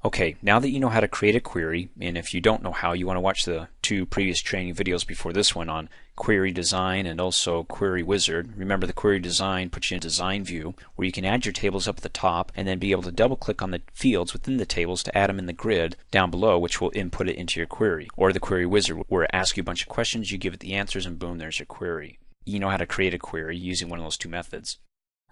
Okay, now that you know how to create a query, and if you don't know how, you want to watch the two previous training videos before this one on query design and also query wizard. Remember, the query design puts you in design view where you can add your tables up at the top and then be able to double click on the fields within the tables to add them in the grid down below, which will input it into your query. Or the query wizard where it asks you a bunch of questions, you give it the answers, and boom, there's your query. You know how to create a query using one of those two methods.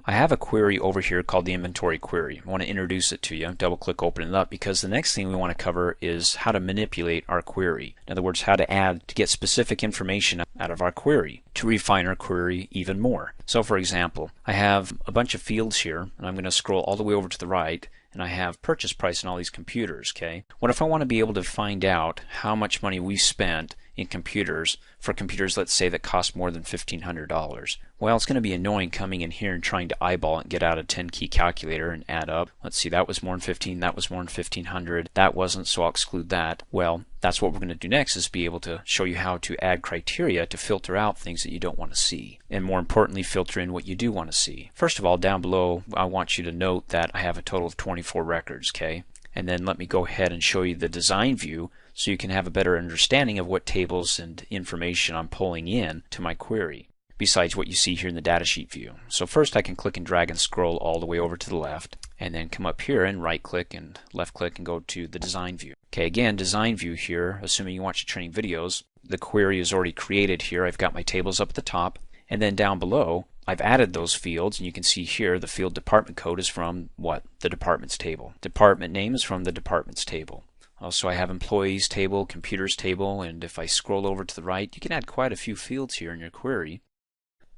I have a query over here called the inventory query. I want to introduce it to you. Double click, open it up, because the next thing we want to cover is how to manipulate our query. In other words, how to add to get specific information out of our query to refine our query even more. So for example, I have a bunch of fields here, and I'm going to scroll all the way over to the right, and I have purchase price in all these computers. Okay, what if I want to be able to find out how much money we spent in computers for computers, let's say, that cost more than $1,500? Well, it's going to be annoying coming in here and trying to eyeball it and get out a 10-key calculator and add up. Let's see, that was more than 15, that was more than 1,500, that wasn't, so I'll exclude that. Well, that's what we're going to do next, is be able to show you how to add criteria to filter out things that you don't want to see, and more importantly, filter in what you do want to see. First of all, down below, I want you to note that I have a total of 24 records, okay? And then let me go ahead and show you the design view so you can have a better understanding of what tables and information I'm pulling in to my query, besides what you see here in the datasheet view. So first I can click and drag and scroll all the way over to the left, and then come up here and right click and left click and go to the design view. Okay, again, design view here, assuming you watch the training videos, the query is already created here. I've got my tables up at the top, and then down below I've added those fields, and you can see here the field department code is from what? The departments table. Department name is from the departments table. Also, I have employees table, computers table, and if I scroll over to the right, you can add quite a few fields here in your query.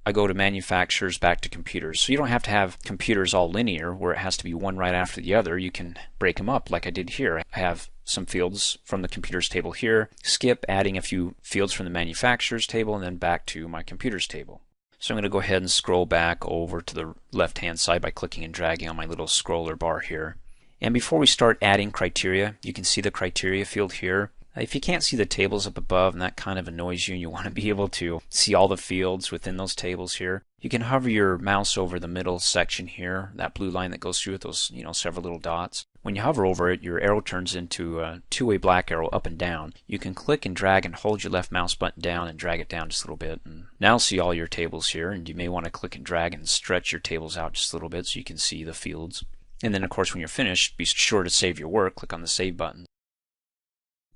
I go to manufacturers, back to computers. So you don't have to have computers all linear where it has to be one right after the other. You can break them up like I did here. I have some fields from the computers table here, skip adding a few fields from the manufacturers table, and then back to my computers table. So I'm going to go ahead and scroll back over to the left hand side by clicking and dragging on my little scroller bar here. And before we start adding criteria, you can see the criteria field here. If you can't see the tables up above and that kind of annoys you and you want to be able to see all the fields within those tables here, you can hover your mouse over the middle section here, that blue line that goes through with those, several little dots. When you hover over it, your arrow turns into a two-way black arrow up and down. You can click and drag and hold your left mouse button down and drag it down just a little bit. And now see all your tables here, and you may want to click and drag and stretch your tables out just a little bit so you can see the fields. And then of course when you're finished, be sure to save your work. Click on the save button.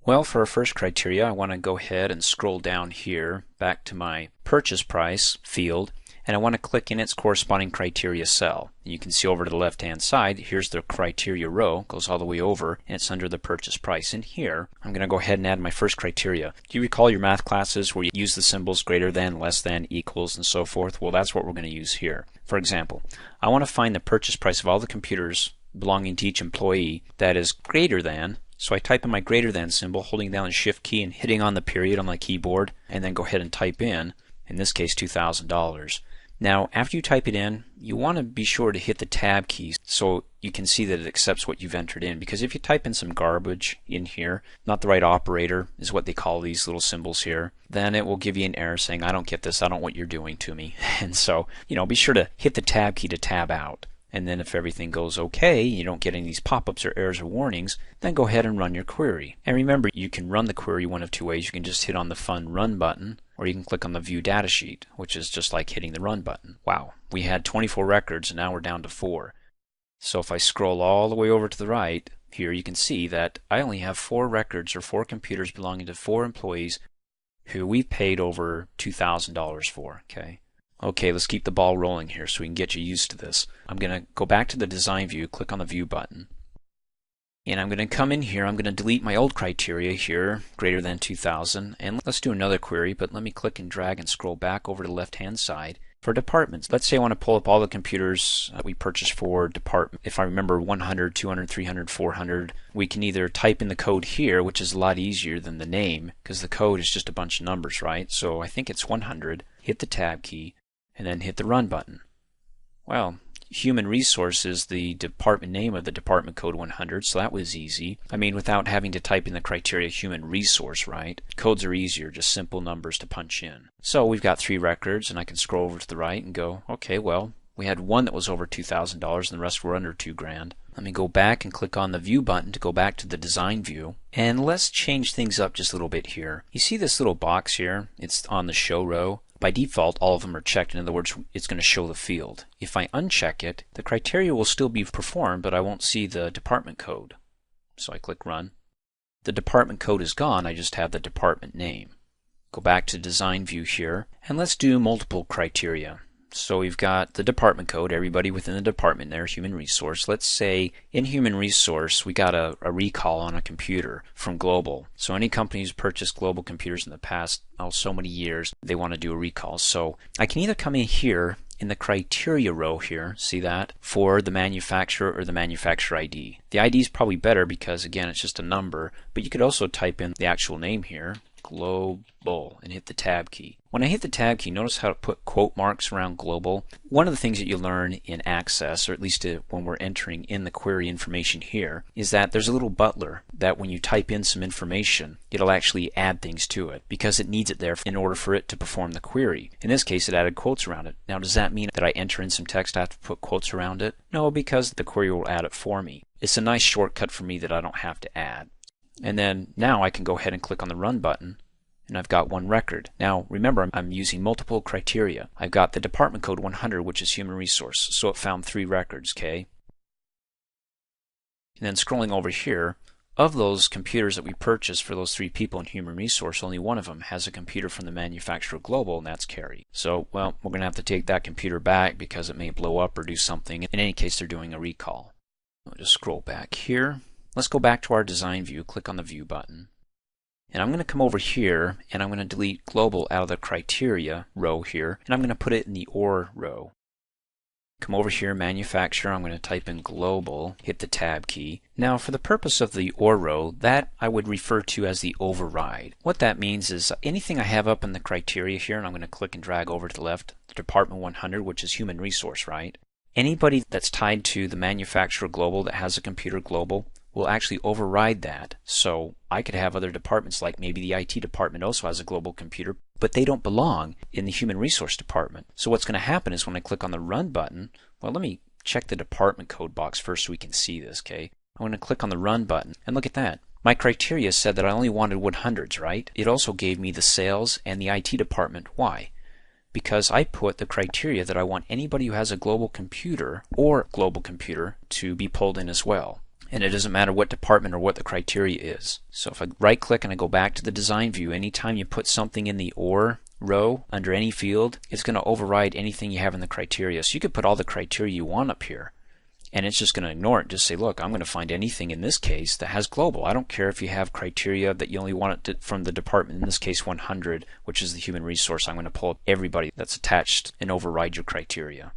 Well, for our first criteria, I want to go ahead and scroll down here back to my purchase price field, and I want to click in its corresponding criteria cell. And you can see over to the left hand side, here's the criteria row, goes all the way over, and it's under the purchase price. In here, I'm going to go ahead and add my first criteria. Do you recall your math classes where you use the symbols greater than, less than, equals, and so forth? Well, that's what we're going to use here. For example, I want to find the purchase price of all the computers belonging to each employee that is greater than. So I type in my greater than symbol, holding down the shift key and hitting on the period on my keyboard, and then go ahead and type in this case, $2,000. Now, after you type it in, you want to be sure to hit the tab key so you can see that it accepts what you've entered in. Because if you type in some garbage in here, not the right operator is what they call these little symbols here, then it will give you an error saying, I don't get this, I don't know what you're doing to me. And so, be sure to hit the tab key to tab out. And then if everything goes okay, you don't get any of these pop-ups or errors or warnings, then go ahead and run your query. And remember, you can run the query one of two ways. You can just hit on the fun run button, or you can click on the view datasheet, which is just like hitting the run button. Wow, we had 24 records and now we're down to 4. So if I scroll all the way over to the right, here you can see that I only have 4 records or 4 computers belonging to 4 employees who we've paid over $2,000 for. Okay, let's keep the ball rolling here so we can get you used to this. I'm going to go back to the design view, click on the view button, and I'm going to come in here. I'm going to delete my old criteria here, greater than 2,000, and let's do another query, but let me click and drag and scroll back over to the left hand side. For departments, let's say I want to pull up all the computers we purchased for department. If I remember 100, 200, 300, 400, we can either type in the code here, which is a lot easier than the name, because the code is just a bunch of numbers, right? So I think it's 100, hit the tab key, and then hit the run button. Well, human resource is the department name of the department code 100, so that was easy. I mean, without having to type in the criteria human resource, right? Codes are easier, just simple numbers to punch in. So we've got 3 records, and I can scroll over to the right and go, okay, well, We had one that was over $2,000 and the rest were under $2,000. Let me go back and click on the View button to go back to the Design View. And let's change things up just a little bit here. You see this little box here? It's on the Show row. By default, all of them are checked. In other words, it's going to show the field. If I uncheck it, the criteria will still be performed, but I won't see the department code. So I click Run. The department code is gone. I just have the department name. Go back to Design View here, and let's do multiple criteria. So we've got the department code, everybody within the department there, human resource. Let's say in human resource we got a recall on a computer from Global. So any company who's purchased Global computers in the past, so many years, they want to do a recall. So I can either come in here in the criteria row here, see that, for the manufacturer or the manufacturer ID. The ID is probably better because again it's just a number, but you could also type in the actual name here, Global, and hit the Tab key. When I hit the Tab key, notice how to put quote marks around Global. One of the things that you learn in Access, or at least when we're entering in the query information here, is that there's a little butler that when you type in some information, it'll actually add things to it because it needs it there in order for it to perform the query. In this case, it added quotes around it. Now, does that mean that I enter in some text, I have to put quotes around it? No, because the query will add it for me. It's a nice shortcut for me that I don't have to add. And then now I can go ahead and click on the Run button, and I've got one record. Now remember, I'm using multiple criteria. I've got the department code 100, which is human resource, so it found 3 records, okay? And then scrolling over here, of those computers that we purchased for those 3 people in human resource, only one of them has a computer from the manufacturer Global, and that's Carrie. So, well, we're going to have to take that computer back because it may blow up or do something. In any case, they're doing a recall. I'll just scroll back here. Let's go back to our Design View, click on the View button. And I'm going to come over here and I'm going to delete Global out of the criteria row here, and I'm going to put it in the OR row. Come over here, Manufacturer, I'm going to type in Global, hit the Tab key. Now for the purpose of the OR row, that I would refer to as the override. What that means is anything I have up in the criteria here, and I'm going to click and drag over to the left, the Department 100, which is human resource, right? Anybody that's tied to the manufacturer Global that has a computer Global will actually override that. So I could have other departments, like maybe the IT department also has a Global computer, but they don't belong in the human resource department. So what's going to happen is when I click on the Run button, well, let me check the department code box first so we can see this, okay? I'm going to click on the Run button, and look at that. My criteria said that I only wanted 100s, right? It also gave me the sales and the IT department. Why? Because I put the criteria that I want anybody who has a Global computer or Global computer to be pulled in as well. And it doesn't matter what department or what the criteria is. So if I right click and I go back to the Design View, anytime you put something in the OR row under any field, it's going to override anything you have in the criteria. So you could put all the criteria you want up here, and it's just going to ignore it. Just say, look, I'm going to find anything in this case that has Global. I don't care if you have criteria that you only want it from the department, in this case 100, which is the human resource. I'm going to pull up everybody that's attached and override your criteria.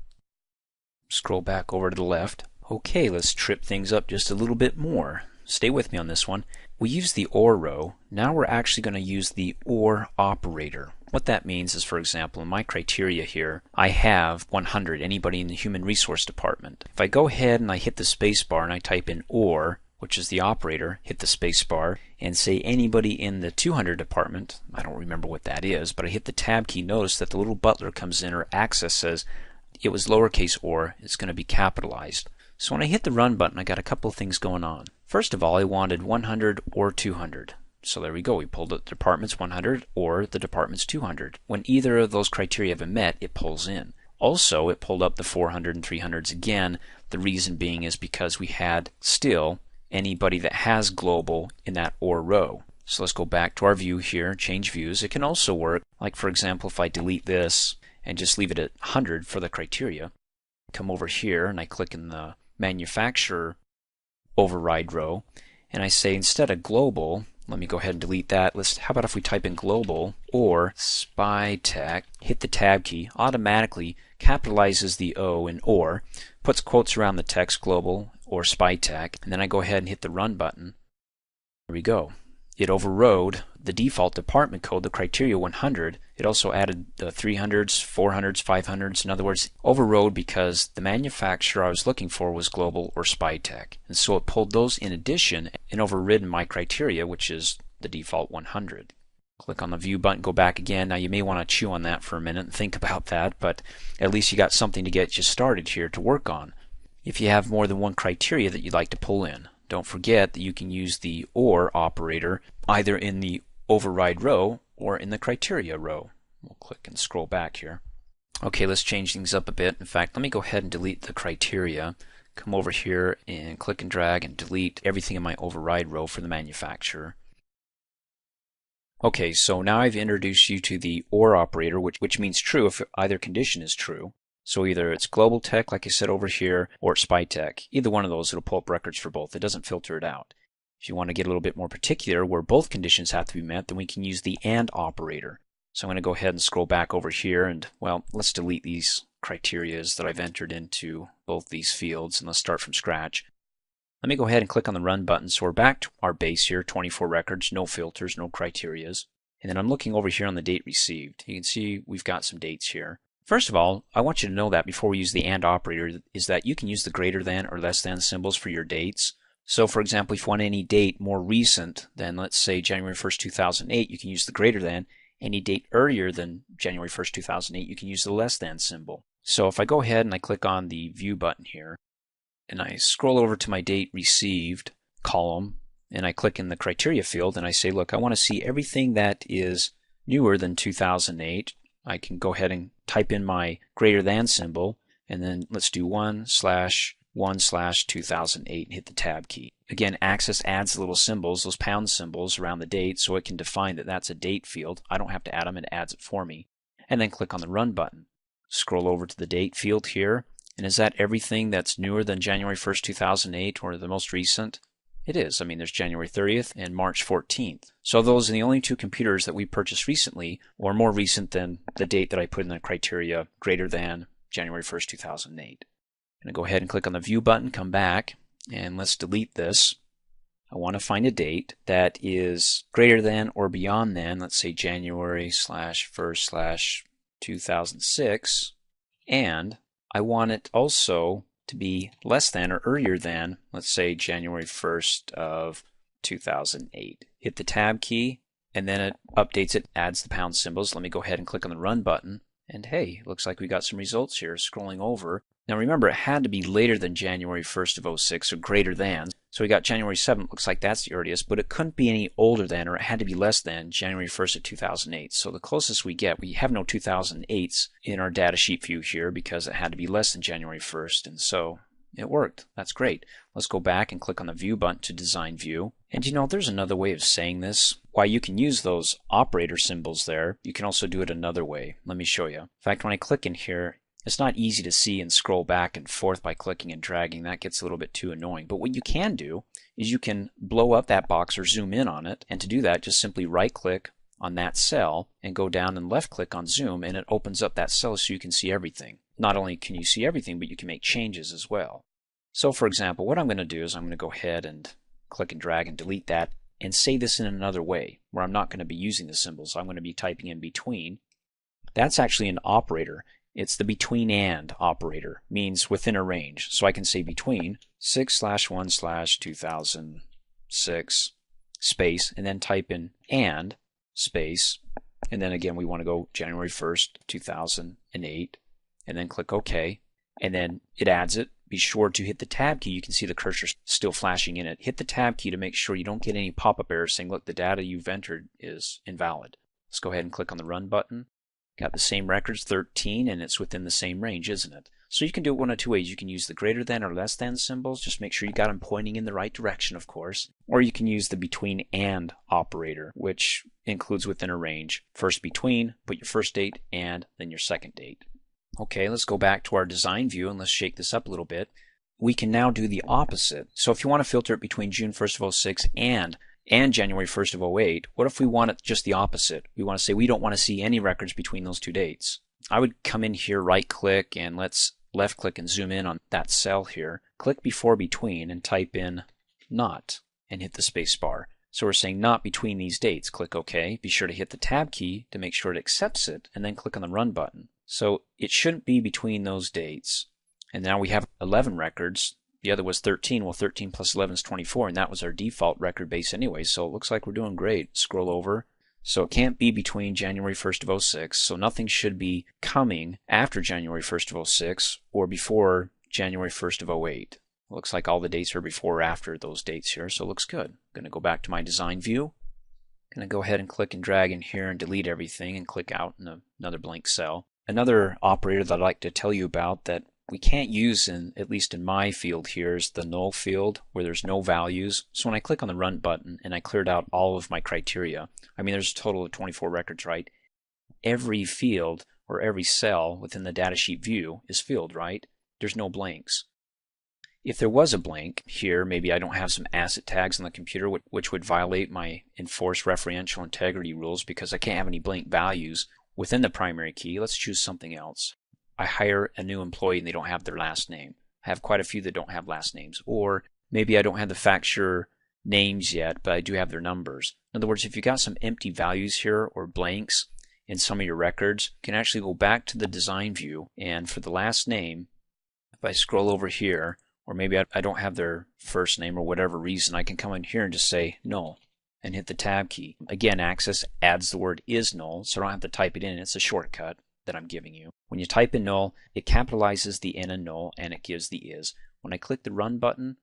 Scroll back over to the left. Okay, let's trip things up just a little bit more. Stay with me on this one. We use the OR row. Now we're actually going to use the OR operator. What that means is, for example, in my criteria here, I have 100, anybody in the human resource department. If I go ahead and I hit the space bar and I type in OR, which is the operator, hit the space bar, and say anybody in the 200 department, I don't remember what that is, but I hit the Tab key, notice that the little butler comes in, or Access says it was lowercase OR, it's going to be capitalized. So when I hit the Run button, I got a couple of things going on. First of all, I wanted 100 or 200. So there we go. We pulled the department's 100 or the department's 200. When either of those criteria have been met, it pulls in. Also, it pulled up the 400 and 300s again. The reason being is because we had still anybody that has Global in that OR row. So let's go back to our view here, change views. It can also work, like for example, if I delete this and just leave it at 100 for the criteria, come over here and I click in the manufacturer override row, and I say instead of Global, let me go ahead and delete that. How about if we type in Global or SpyTech, hit the Tab key, automatically capitalizes the O in OR, puts quotes around the text Global or SpyTech, and then I go ahead and hit the Run button. There we go. It overrode the default department code, the criteria 100. It also added the 300s, 400s, 500s. In other words, overrode because the manufacturer I was looking for was Global or SpyTech. And so it pulled those in addition and overridden my criteria, which is the default 100. Click on the view button, go back again. Now you may want to chew on that for a minute and think about that, but at least you got something to get you started here to work on. If you have more than one criteria that you'd like to pull in, don't forget that you can use the OR operator either in the override row or in the criteria row. We'll click and scroll back here. Okay, let's change things up a bit. In fact, let me go ahead and delete the criteria. Come over here and click and drag and delete everything in my override row for the manufacturer. Okay, so now I've introduced you to the OR operator, which means true if either condition is true. So either it's Global Tech, like I said over here, or it's Spytek. Either one of those, it'll pull up records for both. It doesn't filter it out. If you want to get a little bit more particular, where both conditions have to be met, then we can use the AND operator. So I'm going to go ahead and scroll back over here, and, well, let's delete these criterias that I've entered into both these fields, and let's start from scratch. Let me go ahead and click on the Run button. So we're back to our base here, 24 records, no filters, no criterias. And then I'm looking over here on the date received. You can see we've got some dates here. First of all, I want you to know that before we use the AND operator is that you can use the greater than or less than symbols for your dates. So for example, if you want any date more recent than, let's say, January 1st, 2008, you can use the greater than. Any date earlier than January 1st, 2008, you can use the less than symbol. So if I go ahead and I click on the View button here, and I scroll over to my date received column, and I click in the criteria field, and I say, look, I want to see everything that is newer than 2008. I can go ahead and type in my greater than symbol, and then let's do 1/1/2008 and hit the tab key. Again, Access adds the little symbols, those pound symbols around the date, so it can define that that's a date field. I don't have to add them, it adds it for me. And then click on the Run button. Scroll over to the date field here, and is that everything that's newer than January 1st, 2008 or the most recent? It is. I mean, there's January 30th and March 14th. So those are the only two computers that we purchased recently, or more recent than the date that I put in the criteria greater than January 1st, 2008. I'm going to go ahead and click on the View button, come back, and let's delete this. I want to find a date that is greater than or beyond than, let's say January/1/2006, and I want it also to be less than or earlier than, let's say, January 1st of 2008. Hit the tab key, and then it updates it, adds the pound symbols. Let me go ahead and click on the Run button, and hey, looks like we got some results here. Scrolling over. Now remember, it had to be later than January 1st of 06, or greater than. So we got January 7th, looks like that's the earliest, but it couldn't be any older than, or it had to be less than January 1st of 2008. So the closest we get, we have no 2008s in our data sheet view here because it had to be less than January 1st, and so it worked. That's great. Let's go back and click on the View button to design view. And you know, there's another way of saying this. While you can use those operator symbols there, you can also do it another way. Let me show you. In fact, when I click in here, it's not easy to see and scroll back and forth by clicking and dragging. That gets a little bit too annoying. But what you can do is you can blow up that box or zoom in on it. And to do that, just simply right click on that cell and go down and left click on zoom, and it opens up that cell so you can see everything. Not only can you see everything, but you can make changes as well. So for example, what I'm going to do is I'm going to go ahead and click and drag and delete that and say this in another way where I'm not going to be using the symbols. I'm going to be typing in between. That's actually an operator. It's the between and operator, means within a range. So I can say between 6/1/2006 space, and then type in and space, and then again we want to go January 1st, 2008, and then click OK, and then it adds it. Be sure to hit the tab key. You can see the cursor still flashing in it. Hit the tab key to make sure you don't get any pop-up errors saying, look, the data you've entered is invalid. Let's go ahead and click on the Run button. Got the same records, 13, and it's within the same range, isn't it? So you can do it one of two ways. You can use the greater than or less than symbols. Just make sure you got them pointing in the right direction, of course. Or you can use the between and operator, which includes within a range. First between, put your first date, and then your second date. Okay, let's go back to our design view and let's shake this up a little bit. We can now do the opposite. So if you want to filter it between June 1st of 06 and January 1st of 08, what if we want it just the opposite? We want to say we don't want to see any records between those two dates. I would come in here, right click, and let's left click and zoom in on that cell here. Click before between and type in not and hit the space bar. So we're saying not between these dates. Click OK. Be sure to hit the tab key to make sure it accepts it, and then click on the Run button. So it shouldn't be between those dates. And now we have 11 records. The other was 13. Well, 13 plus 11 is 24, and that was our default record base anyway, so it looks like we're doing great. Scroll over. So it can't be between January 1st of 06, so nothing should be coming after January 1st of 06 or before January 1st of 08. Looks like all the dates are before or after those dates here, so it looks good. I'm going to go back to my design view. I'm going to go ahead and click and drag in here and delete everything and click out in another blank cell. Another operator that I'd like to tell you about that we can't use, at least in my field here, is the null field where there's no values. So when I click on the run button and I cleared out all of my criteria, I mean there's a total of 24 records, right? Every field or every cell within the datasheet view is filled, right? There's no blanks. If there was a blank here, maybe I don't have some asset tags on the computer which would violate my enforced referential integrity rules because I can't have any blank values within the primary key. Let's choose something else. I hire a new employee and they don't have their last name. I have quite a few that don't have last names. Or maybe I don't have the facture names yet, but I do have their numbers. In other words, if you got some empty values here or blanks in some of your records, you can actually go back to the design view, and for the last name, if I scroll over here, or maybe I don't have their first name or whatever reason, I can come in here and just say null and hit the tab key. Again, Access adds the word is null, so I don't have to type it in. It's a shortcut that I'm giving you. When you type in null, it capitalizes the N in null and it gives the is. When I click the run button,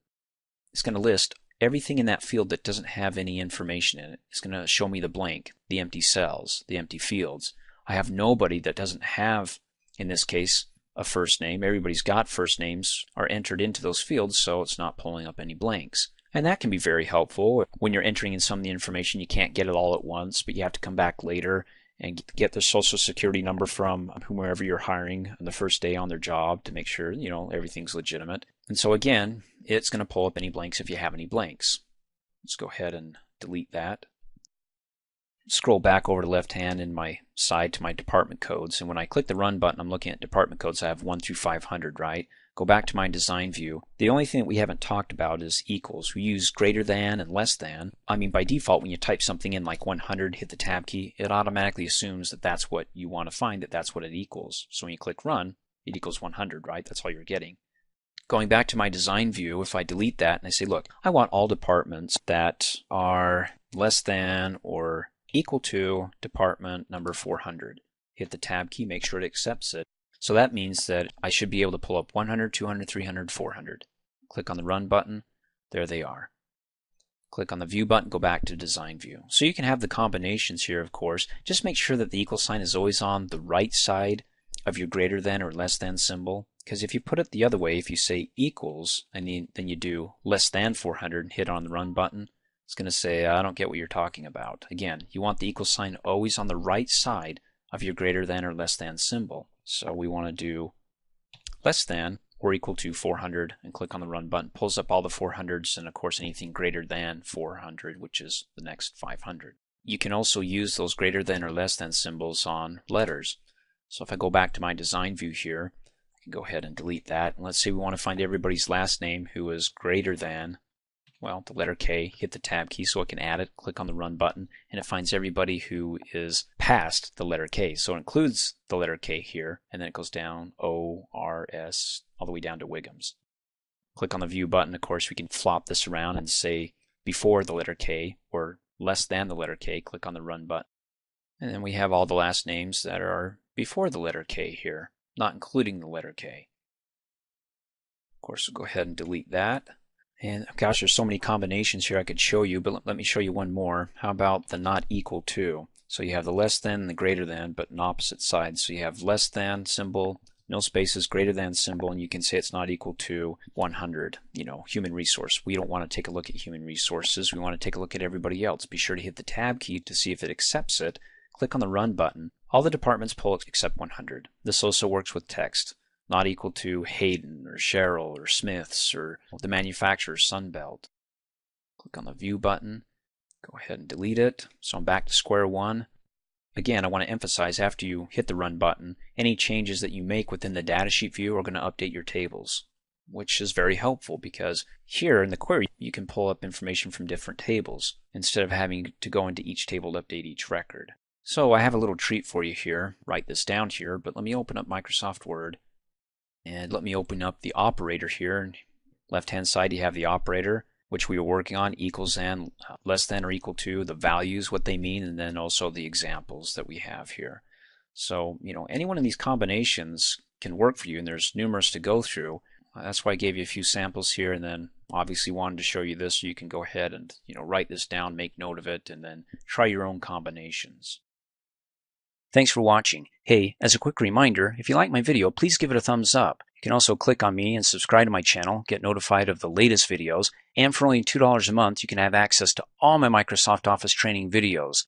it's going to list everything in that field that doesn't have any information in it. It's going to show me the blank, the empty cells, the empty fields. I have nobody that doesn't have, in this case, a first name. Everybody's got first names are entered into those fields, so it's not pulling up any blanks. And that can be very helpful. When you're entering in some of the information, you can't get it all at once, but you have to come back later and get the social security number from whomever you're hiring on the first day on their job to make sure, everything's legitimate. And so again, it's going to pull up any blanks if you have any blanks. Let's go ahead and delete that. Scroll back over to the left hand in my side to my department codes, and when I click the run button, I'm looking at department codes. I have 1 through 500, right? Go back to my design view. The only thing that we haven't talked about is equals. We use greater than and less than. I mean, by default, when you type something in like 100, hit the tab key, it automatically assumes that that's what you want to find, that's what it equals. So when you click run, it equals 100, right? That's all you're getting. Going back to my design view, if I delete that and I say, look, I want all departments that are less than or equal to department number 400. Hit the tab key, make sure it accepts it. So that means that I should be able to pull up 100, 200, 300, 400. Click on the run button. There they are. Click on the view button, go back to design view. So you can have the combinations here, of course. Just make sure that the equal sign is always on the right side of your greater than or less than symbol. Because if you put it the other way, if you say equals and then you do less than 400 and hit on the run button, it's going to say, I don't get what you're talking about. Again, you want the equal sign always on the right side of your greater than or less than symbol. So we want to do less than or equal to 400 and click on the run button. Pulls up all the 400s and of course anything greater than 400, which is the next 500. You can also use those greater than or less than symbols on letters. So if I go back to my design view here, I can go ahead and delete that. And let's say we want to find everybody's last name who is greater than, well, the letter K. Hit the tab key so I can add it, click on the run button, and it finds everybody who is past the letter K. So it includes the letter K here, and then it goes down O, R, S, all the way down to Wiggums. Click on the view button. Of course, we can flop this around and say before the letter K or less than the letter K. Click on the run button. And then we have all the last names that are before the letter K here, not including the letter K. Of course, we'll go ahead and delete that. And gosh, there's so many combinations here I could show you, but let me show you one more. How about the not equal to? So you have the less than and the greater than, but on opposite sides. So you have less than symbol, no spaces, greater than symbol, and you can say it's not equal to 100, human resource. We don't want to take a look at human resources. We want to take a look at everybody else. Be sure to hit the tab key to see if it accepts it. Click on the run button. All the departments pull except 100. This also works with text. Not equal to Hayden or Cheryl or Smiths or the manufacturer Sunbelt. Click on the view button. Go ahead and delete it. So I'm back to square one. Again, I want to emphasize after you hit the run button, any changes that you make within the datasheet view are going to update your tables, which is very helpful because here in the query you can pull up information from different tables instead of having to go into each table to update each record. So I have a little treat for you here. Write this down here, but let me open up Microsoft Word. And let me open up the operator here. Left hand side you have the operator. which we were working on, equals and, less than or equal to, the values, what they mean, and then also the examples that we have here. So, any one of these combinations can work for you, and there's numerous to go through. That's why I gave you a few samples here, and then obviously wanted to show you this so you can go ahead and write this down, make note of it, and then try your own combinations. Thanks for watching. Hey, as a quick reminder, if you like my video, please give it a thumbs up. You can also click on me and subscribe to my channel, get notified of the latest videos, and for only $2 a month, you can have access to all my Microsoft Office training videos.